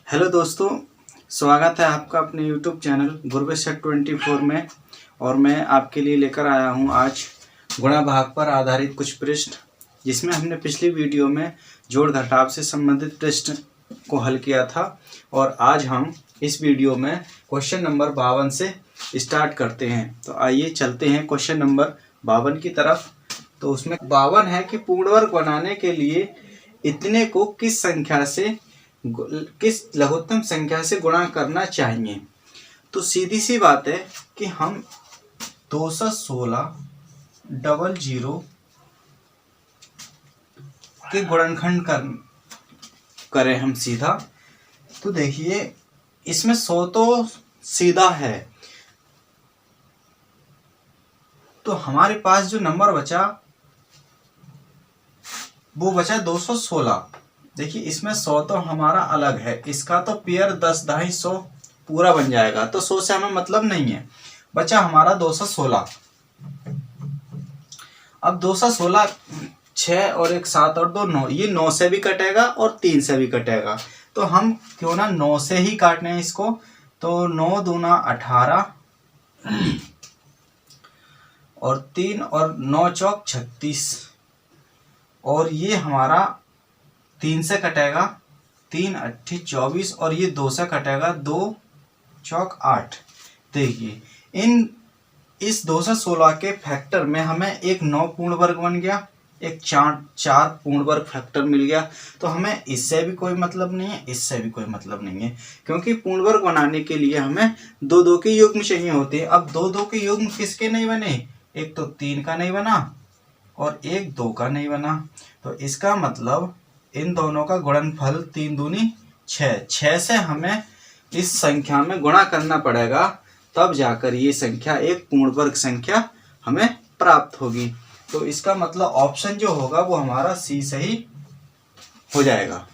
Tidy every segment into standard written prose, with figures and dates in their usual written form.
Hello दोस्तों, स्वागत है आपका अपने YouTube चैनल गुरबेशक24 में। और मैं आपके लिए लेकर आया हूं आज गुणा भाग पर आधारित कुछ प्रश्न, जिसमें हमने पिछली वीडियो में जोड़ घटाव से संबंधित प्रश्न को हल किया था। और आज हम इस वीडियो में क्वेश्चन नंबर 52 से स्टार्ट करते हैं। तो आइए चलते हैं क्वेश्चन नंबर 52 की तरफ। तो उसमें 52 है कि पूर्ण वर्ग बनाने के लिए इतने को किस लघुत्तम संख्या से गुणा करना चाहिए। तो सीधी सी बात है कि हम 216 00 के गुणनखंड करें हम सीधा। तो देखिए, इसमें 100 तो सीधा है, तो हमारे पास जो नंबर बचा वो बचा 216। देखिए, इसमें 100 तो हमारा अलग है, इसका तो पेयर 10 250 पूरा बन जाएगा, तो 100 से हमें मतलब नहीं है। बचा हमारा 216। अब 216 6 और 1 7 और 2 9, ये 9 से भी कटेगा और 3 से भी कटेगा। तो हम क्यों ना 9 से ही काटने हैं इसको। तो 9 दूना 18 और 3 और 9 चौक 36, और ये हमारा 3 से कटेगा, 3 8 24, और ये 2 से कटेगा, 2 चौक 8। देखिए, इस 216 के फैक्टर में हमें एक 9 पूर्ण वर्ग बन गया, एक 4 पूर्ण वर्ग फैक्टर मिल गया। तो हमें इससे भी कोई मतलब नहीं है, इससे भी कोई मतलब नहीं है, क्योंकि पूर्ण वर्ग बनाने के लिए हमें 2 2 के युग्म चाहिए होते हैं। अब 2 2 के युग्म किसके नहीं बने? एक तो 3 का नहीं बना और एक 2 का नहीं बना। तो इसका मतलब इन दोनों का गुणनफल 3 दूनी 6 से हमें इस संख्या में गुणा करना पड़ेगा, तब जाकर ये संख्या एक पूर्ण वर्ग संख्या हमें प्राप्त होगी। तो इसका मतलब ऑप्शन जो होगा वो हमारा सी सही हो जाएगा।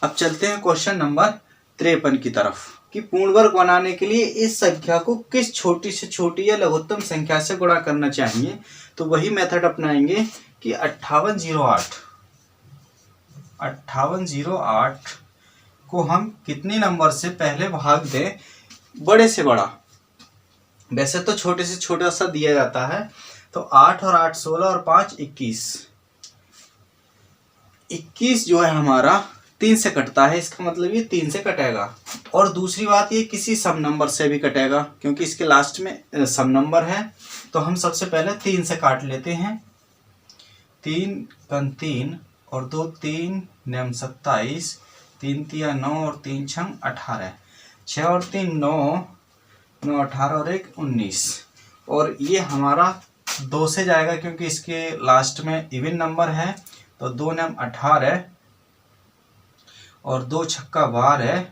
अब चलते हैं क्वेश्चन नंबर 53 की तरफ कि पूर्ण वर्ग बनाने के लिए इस संख्या को किस छोटी से छोटी या लघुत्तम संख्या से गुणा करना चाहिए। तो वही मेथड अपनाएंगे कि 5808 को हम कितने नंबर से पहले भाग दें, बड़े से बड़ा। वैसे तो छोटे से छोटा सा दिया जाता है। तो 8 और 8 16 और 5 21। 21 जो है हमारा 3 से कटता है, इसका मतलब ये 3 से कटेगा। और दूसरी बात, ये किसी सम नंबर से भी कटेगा, क्योंकि इसके लास्ट में सम नंबर है। तो हम सबसे पहले 3 से काट लेते हैं। 3 कन 3 और 2 3 9 27, 3 तिया 9 और 3 छंग 18, 6 और 3 9 9 18 और 1 19। और ये हमारा 2 से जाएगा, क्योंकि इसके लास्ट में इवन नंबर है। तो 2 9 18 और 2 छक्का 12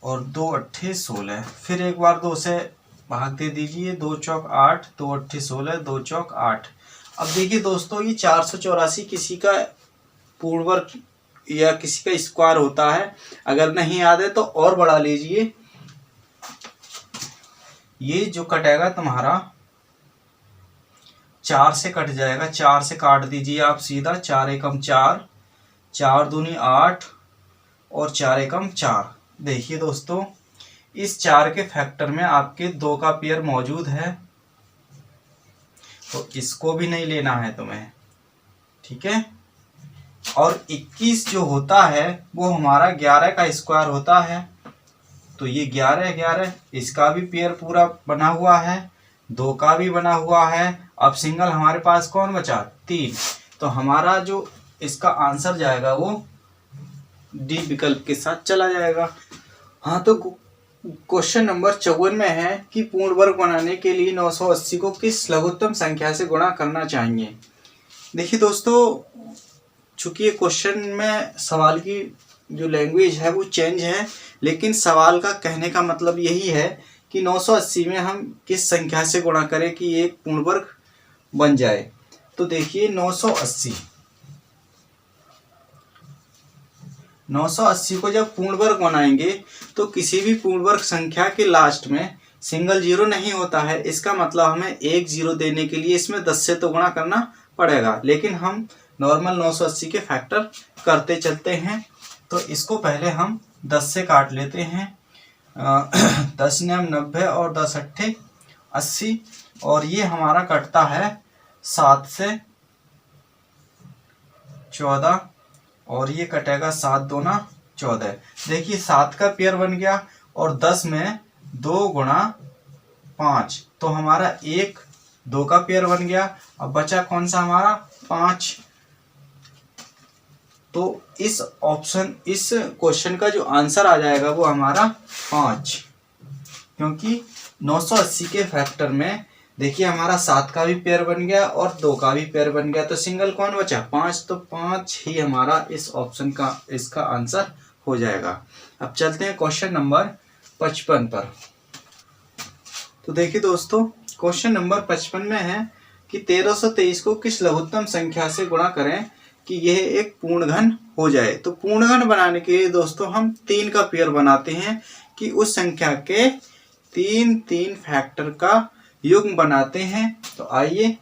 और 2 8 16। फिर एक बार 2 से भाग दे दीजिए, 2 चौक 8, 2 8 16, 2 चौक 8। अब देखिए दोस्तों, ये 484 किसी का पूर्ण वर्ग या किसी का स्क्वायर होता है। अगर नहीं याद है तो और बढ़ा लीजिए। ये जो कटेगा तुम्हारा 4 से कट जाएगा, 4 से काट दीजिए आप सीधा। 4 एकम 4, 4 दूनी 8 और 4 एकम 4। देखिए दोस्तों, इस 4 के फैक्टर में आपके 2 का पेयर मौजूद है, तो इसको भी नहीं लेना है तुम्हें, ठीक है। और 21 जो होता है वो हमारा 11 का स्क्वायर होता है। तो ये 11 11, इसका भी पेयर पूरा बना हुआ है, 2 का भी बना हुआ है। अब सिंगल हमारे पास कौन बचा? 3। तो हमारा जो इसका आंसर जाएगा वो डी विकल्प के साथ चला जाएगा। हाँ, तो क्वेश्चन नंबर 54 में है कि पूर्ण वर्ग बनाने के लिए 980 को किस लघुत्तम संख्या से गुणा करना चाहिए। देखिए दोस्तों, चूंकि ये क्वेश्चन में सवाल की जो लैंग्वेज है वो चेंज है, लेकिन सवाल का कहने का मतलब यही है कि 980 में हम किस संख्या से गुणा करें कि एक पूर्ण वर्ग बन जाए। तो देखिए, 980 को जब पूर्ण वर्ग बनाएंगे तो किसी भी पूर्ण वर्ग संख्या के लास्ट में सिंगल जीरो नहीं होता है। इसका मतलब हमें एक जीरो देने के लिए इसमें 10 से तो गुणा करना पड़ेगा, लेकिन हम नॉर्मल 980 के फैक्टर करते चलते हैं। तो इसको पहले हम 10 से काट लेते हैं। 10 9 90 और 10 अट्ठे 80, और ये हमारा कटता है 7 से 14, और ये कटेगा 7 दूना 14। देखिए 7 का पेयर बन गया, और 10 में 2 गुणा 5, तो हमारा 1 2 का पेयर बन गया। अब बचा कौन सा हमारा 5। तो इस क्वेश्चन का जो आंसर आ जाएगा वो हमारा 5, क्योंकि 980 के फैक्टर में देखिए हमारा 7 का भी पेयर बन गया और 2 का भी पेयर बन गया, तो सिंगल कौन बचा 5, तो 5 ही हमारा इस ऑप्शन का इसका आंसर हो जाएगा। अब चलते हैं क्वेश्चन नंबर 55 पर। तो देखिए दोस्तों, क्वेश्चन नंबर 55 में है कि 1323 को किस लघुत्तम संख्या से गुणा करें कि यह एक पूर्ण घन हो जाए। तो पूर्ण घन बनाने के लिए दोस्तों हम 3 का पेयर बनाते हैं कि उस संख्या के 3 फैक्टर का युग्म बनाते हैं। तो आइए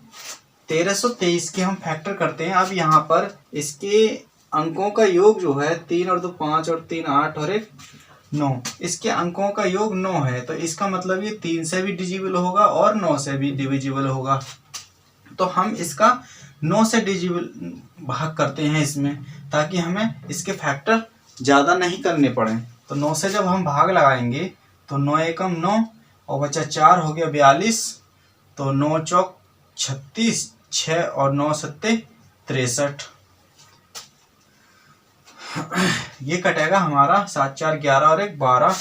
1323 के हम फैक्टर करते हैं। अब यहाँ पर इसके अंकों का योग जो है 3 और 2 5 और 3 8 और 1 9, इसके अंकों का योग 9 है। तो इसका मतलब ये 3 से भी डिविजिबल होगा और 9 से भी डिविजिबल होगा। तो हम इसका 9 से डिविजिबल भाग करते हैं इसमें, ताकि हमें इसके फैक्टर ज़्यादा नहीं करने पड़े। तो 9 से जब हम भाग लगाएंगे तो 9 एकम 9 और बचा 4 हो गया 42, तो 9 चौक 36, 6 और 9 सत्ते 63। ये कटेगा हमारा 7 4 11 और 1 12,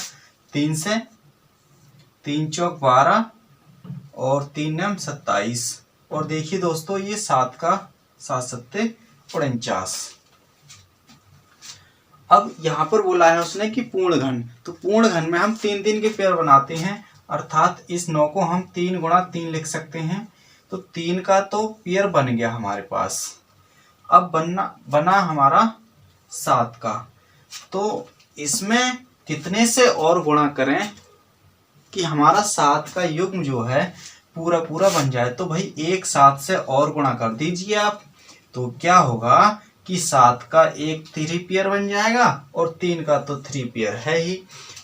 3 से 3 चौक 12 और 3 9 27। और देखिए दोस्तों ये 7 का 7 सत्ते 49। अब यहाँ पर बोला है उसने कि पूर्ण घन, तो पूर्ण घन में हम 3 के पेयर बनाते हैं, अर्थात इस 9 को हम 3 गुणा 3 लिख सकते हैं। तो 3 का तो पेयर बन गया हमारे पास। अब बना हमारा 7 का, तो इसमें कितने से और गुणा करें कि हमारा 7 का युग्म जो है पूरा पूरा बन जाए। तो भाई एक 7 से और गुणा कर दीजिए आप, तो क्या होगा कि 7 का एक 3 पेयर बन जाएगा और 3 का तो 3 पेयर है ही।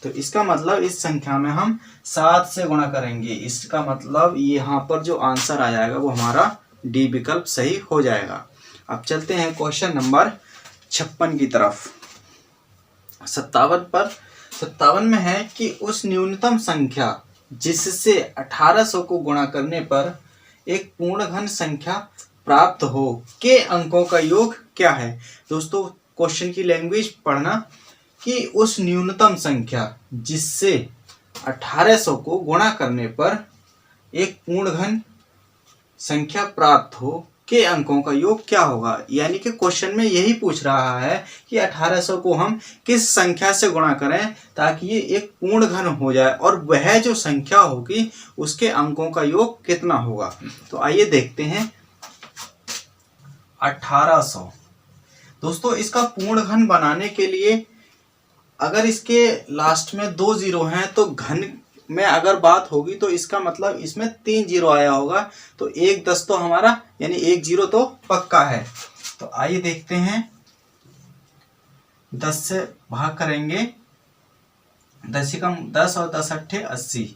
तो इसका मतलब इस संख्या में हम 7 से गुणा करेंगे। इसका मतलब यहाँ पर जो आंसर आ जाएगा वो हमारा डी विकल्प सही हो जाएगा। अब चलते हैं क्वेश्चन नंबर 56 की तरफ। 57 में है कि उस न्यूनतम संख्या जिससे 1800 को गुणा करने पर एक पूर्ण घन संख्या प्राप्त हो के अंकों का योग क्या है। दोस्तों क्वेश्चन की लैंग्वेज पढ़ना कि उस न्यूनतम संख्या जिससे 1800 को गुणा करने पर एक पूर्ण घन संख्या प्राप्त हो के अंकों का योग क्या होगा। यानी कि क्वेश्चन में यही पूछ रहा है कि 1800 को हम किस संख्या से गुणा करें ताकि ये एक पूर्ण घन हो जाए, और वह जो संख्या होगी उसके अंकों का योग कितना होगा। तो आइए देखते हैं 1800। दोस्तों इसका पूर्ण घन बनाने के लिए अगर इसके लास्ट में 2 जीरो हैं तो घन में अगर बात होगी तो इसका मतलब इसमें 3 जीरो आया होगा। तो 1 10 तो हमारा यानी 1 जीरो तो पक्का है। तो आइए देखते हैं 10 से भाग करेंगे, 10 कम 10 और 10 अट्ठे 80,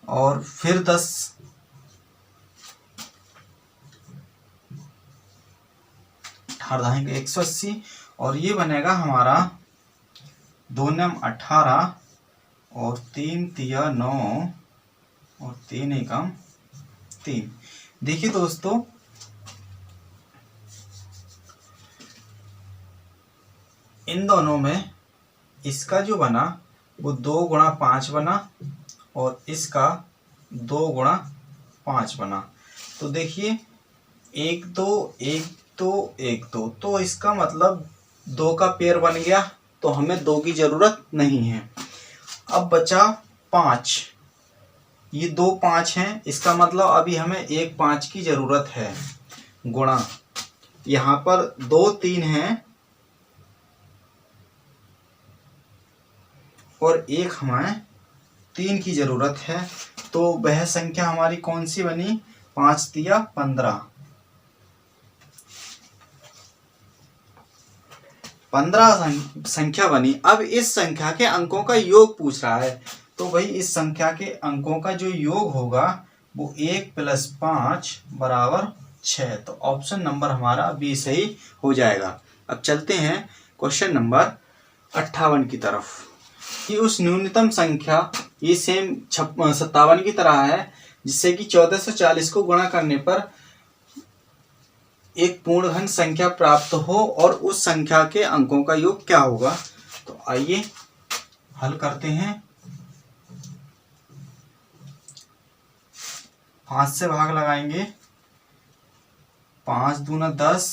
और फिर 10 180, और ये बनेगा हमारा 2 9 18 और 3 तिया 9 और 3 एकम 3। देखिए दोस्तों इन दोनों में इसका जो बना वो 2 गुणा 5 बना और इसका 2 गुणा 5 बना। तो देखिए 1 2 1 2 1 2, तो इसका मतलब 2 का पेयर बन गया, तो हमें 2 की जरूरत नहीं है। अब बचा 5, ये 2 5 हैं, इसका मतलब अभी हमें 1 5 की जरूरत है। गुणा यहाँ पर 2 3 हैं और 1 हमें 3 की जरूरत है। तो वह संख्या हमारी कौन सी बनी, 5 तिया 15। 15 संख्या बनी। अब इस संख्या के अंकों का योग पूछ रहा है, तो भाई इस संख्या के अंकों का जो योग होगा वो 1 + 5 = 6। तो ऑप्शन नंबर हमारा बी सही हो जाएगा। अब चलते हैं क्वेश्चन नंबर 58 की तरफ, कि उस न्यूनतम संख्या, ये सेम 57 की तरह है, जिससे कि 1440 को गुणा करने पर एक पूर्ण घन संख्या प्राप्त हो और उस संख्या के अंकों का योग क्या होगा। तो आइए हल करते हैं। 5 से भाग लगाएंगे, 5 दूना 10,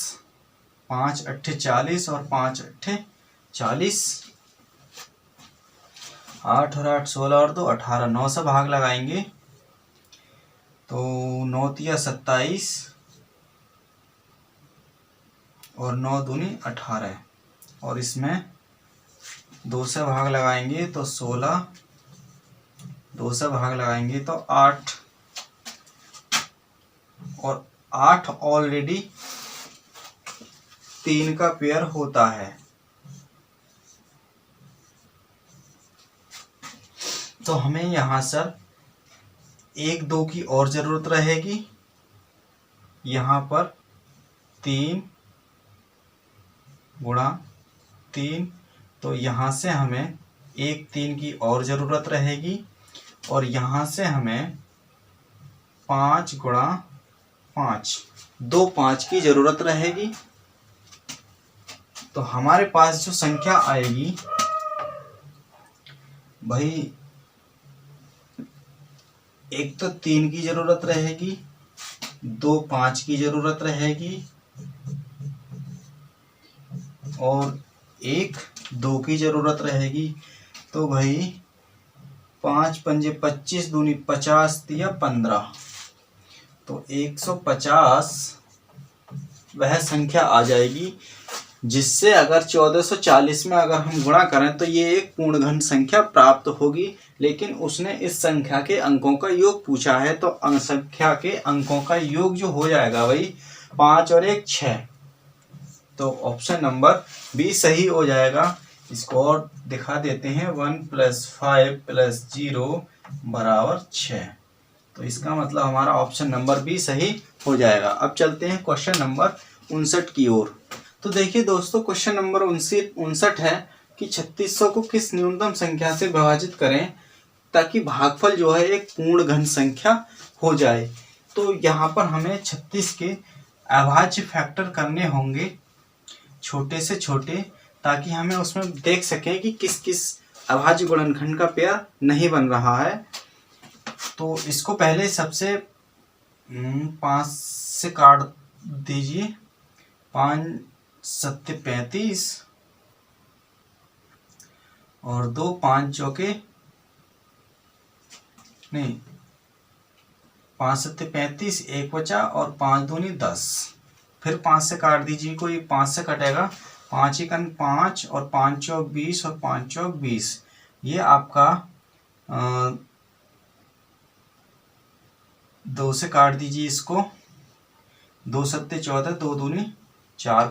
5 अट्ठे 40 और 5 अट्ठे 40, 8 और 8 16 और 2 18। 9 से भाग लगाएंगे तो 9 तिया 27 और 9 दूनी 18, और इसमें 2 से भाग लगाएंगे तो 16, 2 से भाग लगाएंगे तो 8, और 8 ऑलरेडी 3 का पेयर होता है। तो हमें यहाँ सर 1 2 की और जरूरत रहेगी, यहाँ पर 3 गुणा 3, तो यहाँ से हमें 1 3 की और ज़रूरत रहेगी, और यहाँ से हमें 5 गुणा 5 2 5 की ज़रूरत रहेगी। तो हमारे पास जो संख्या आएगी भाई, एक तो 3 की ज़रूरत रहेगी, 2 5 की ज़रूरत रहेगी, और 1 2 की ज़रूरत रहेगी। तो भाई 5 पंजे 25 दूनी 50 तिया 15, तो 150 वह संख्या आ जाएगी, जिससे अगर 1440 में अगर हम गुणा करें तो ये एक पूर्ण घन संख्या प्राप्त होगी। लेकिन उसने इस संख्या के अंकों का योग पूछा है, तो संख्या के अंकों का योग जो हो जाएगा भाई 5 और 1 6। तो ऑप्शन नंबर बी सही हो जाएगा। इसको और दिखा देते हैं, 1 + 5 + 0 = 6। तो इसका मतलब हमारा ऑप्शन नंबर बी सही हो जाएगा। अब चलते हैं क्वेश्चन नंबर 59 की ओर। तो देखिए दोस्तों, क्वेश्चन नंबर 59 है कि 3600 को किस न्यूनतम संख्या से विभाजित करें ताकि भागफल जो है एक पूर्ण घन संख्या हो जाए। तो यहाँ पर हमें 36 के अभाज्य फैक्टर करने होंगे, छोटे से छोटे, ताकि हमें उसमें देख सकें कि किस किस अभाज्य गुणनखंड का पेयर नहीं बन रहा है। तो इसको पहले सबसे 5 से काट दीजिए, 5 7 35 और 2 5 चौके नहीं, 5 7 35, 1 बचा और 5 दूनी 10। फिर 5 से काट दीजिए, कोई 5 से कटेगा, 5 1 5 और 5 चौक 20 और 5 चौक 20। ये आपका 2 से काट दीजिए इसको, 2 7 14, 2 दूनी 4,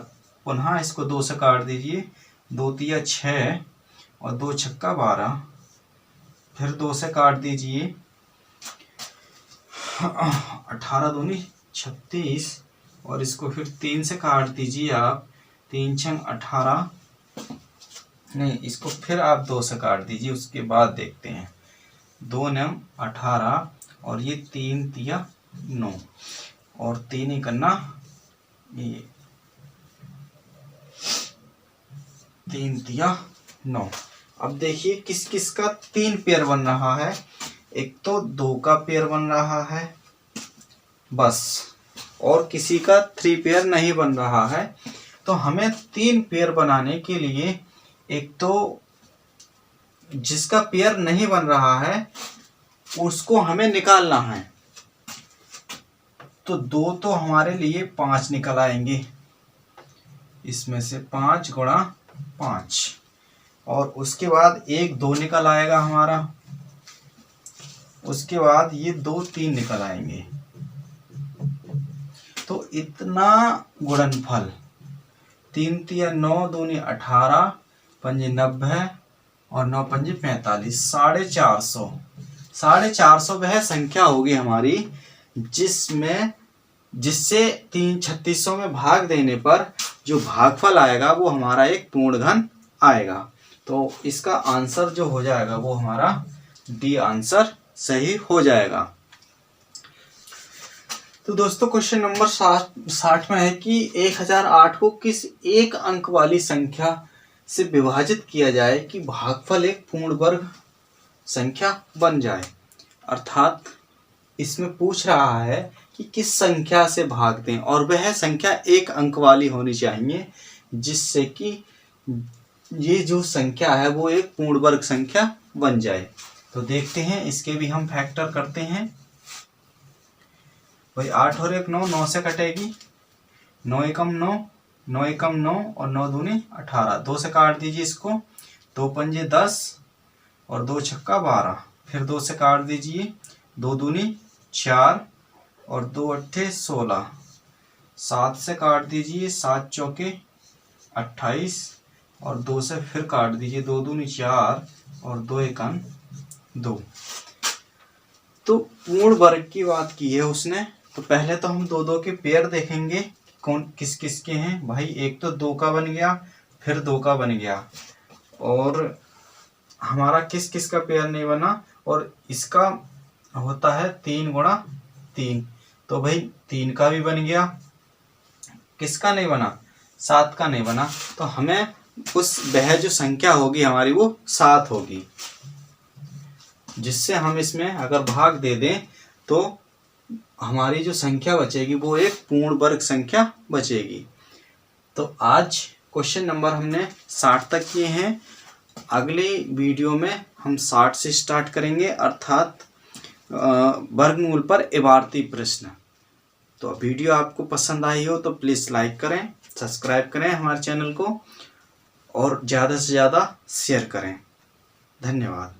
पुनः इसको 2 से काट दीजिए, 2 तिया 6 और 2 छक्का 12। फिर 2 से काट दीजिए, 18 दूनी 36 और इसको फिर 3 से काट दीजिए आप, 3 छंग 18, नहीं इसको फिर आप 2 से काट दीजिए, उसके बाद देखते हैं। 2 9 18 और ये 3 तिया 9 और 3 ही करना, ये 3 तिया 9। अब देखिए किस किस का 3 पेयर बन रहा है। एक तो 2 का पेयर बन रहा है बस, और किसी का 3 पेयर नहीं बन रहा है। तो हमें 3 पेयर बनाने के लिए, एक तो जिसका पेयर नहीं बन रहा है उसको हमें निकालना है। तो 2 तो हमारे लिए 5 निकल आएंगे, इसमें से 5 गुणा 5, और उसके बाद 1 2 निकल आएगा हमारा, उसके बाद ये 2 3 निकल आएंगे। तो इतना गुणनफल 3 तिया 9 दूनी 18 पंजे 90 और 9 पंजे 45 450। 450 वह संख्या होगी हमारी जिससे 3600 में भाग देने पर जो भागफल आएगा वो हमारा एक पूर्ण घन आएगा। तो इसका आंसर जो हो जाएगा वो हमारा डी आंसर सही हो जाएगा। तो दोस्तों क्वेश्चन नंबर 60 में है कि 1008 को किस एक अंक वाली संख्या से विभाजित किया जाए कि भागफल एक पूर्ण वर्ग संख्या बन जाए। अर्थात इसमें पूछ रहा है कि किस संख्या से भाग दें और वह संख्या एक अंक वाली होनी चाहिए जिससे कि ये जो संख्या है वो एक पूर्ण वर्ग संख्या बन जाए। तो देखते हैं, इसके भी हम फैक्टर करते हैं। भाई 8 और 1 9, 9 से कटेगी, 9 एकम 9, 9 एकम 9 और 9 दूनी 18, 2 से काट दीजिए इसको, 2 पंजे 10 और 2 छक्का 12, फिर 2 से काट दीजिए, 2 दूनी 4 और 2 अट्ठे 16, 7 से काट दीजिए, 7 चौके 28 और 2 से फिर काट दीजिए, 2 दूनी 4 और 2 एकम 2। तो पूर्ण वर्ग की बात की है उसने। तो पहले तो हम 2 के पेयर देखेंगे कौन किस किस के हैं। भाई एक तो 2 का बन गया, फिर 2 का बन गया, और हमारा किस किस का पेयर नहीं बना, और इसका होता है 3 गुणा 3। तो भाई 3 का भी बन गया, किसका नहीं बना, 7 का नहीं बना। तो हमें वह जो संख्या होगी हमारी वो 7 होगी, जिससे हम इसमें अगर भाग दे दें तो हमारी जो संख्या बचेगी वो एक पूर्ण वर्ग संख्या बचेगी। तो आज क्वेश्चन नंबर हमने 60 तक किए हैं। अगले वीडियो में हम 60 से स्टार्ट करेंगे, अर्थात वर्गमूल पर इबारती प्रश्न। तो वीडियो आपको पसंद आई हो तो प्लीज़ लाइक करें, सब्सक्राइब करें हमारे चैनल को और ज़्यादा से ज़्यादा शेयर करें। धन्यवाद।